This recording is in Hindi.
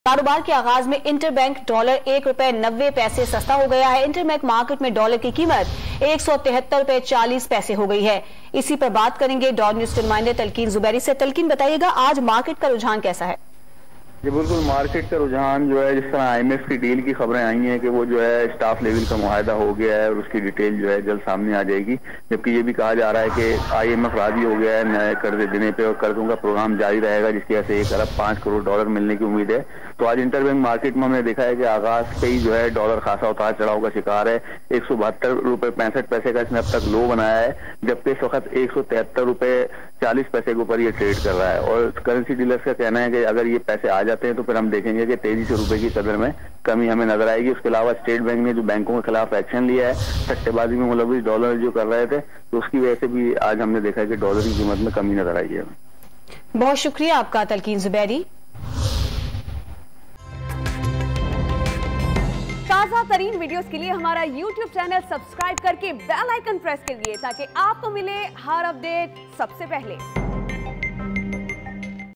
कारोबार के आगाज में इंटरबैंक डॉलर ₹1.90 सस्ता हो गया है। इंटरबैंक मार्केट में डॉलर की कीमत ₹173.40 हो गई है। इसी पर बात करेंगे डॉन न्यूज के नुमाइंदे तलकीन जुबैरी से। तलकीन, बताइएगा आज मार्केट का रुझान कैसा है? जी बिल्कुल, मार्केट का रुझान जो है, जिस तरह आईएमएफ की डील की खबरें आई हैं कि वो जो है स्टाफ लेवल का मुआहदा हो गया है और उसकी डिटेल जो है जल्द सामने आ जाएगी। जबकि ये भी कहा जा रहा है कि आईएमएफ राजी हो गया है नए कर्जे देने पे और कर्जों का प्रोग्राम जारी रहेगा, जिसकी वजह से 1 अरब 5 करोड़ डॉलर मिलने की उम्मीद है। तो आज इंटरबैंक मार्केट में हमने देखा है कि आगाज से ही जो है डॉलर खासा उतार चढ़ाव का शिकार है। ₹172.65 का इसने अब तक लो बनाया है, जबकि इस वक्त ₹173.40 के ऊपर ये ट्रेड कर रहा है। और करेंसी डीलर्स का कहना है कि अगर ये पैसे आ जाते हैं तो फिर हम देखेंगे कि तेजी से रुपए की कदर में कमी हमें नजर आएगी। उसके अलावा स्टेट बैंक ने जो बैंकों के खिलाफ एक्शन लिया है, सट्टेबाजी में मुलविस डॉलर जो कर रहे थे, तो उसकी वजह से भी आज हमने देखा है कि डॉलर की कीमत में कमी नजर आई है। बहुत शुक्रिया आपका तलकीन जुबैरी। ताजा तरीन वीडियोस के लिए हमारा YouTube चैनल सब्सक्राइब करके बेल आइकन प्रेस करिए ताकि आपको मिले हर अपडेट सबसे पहले।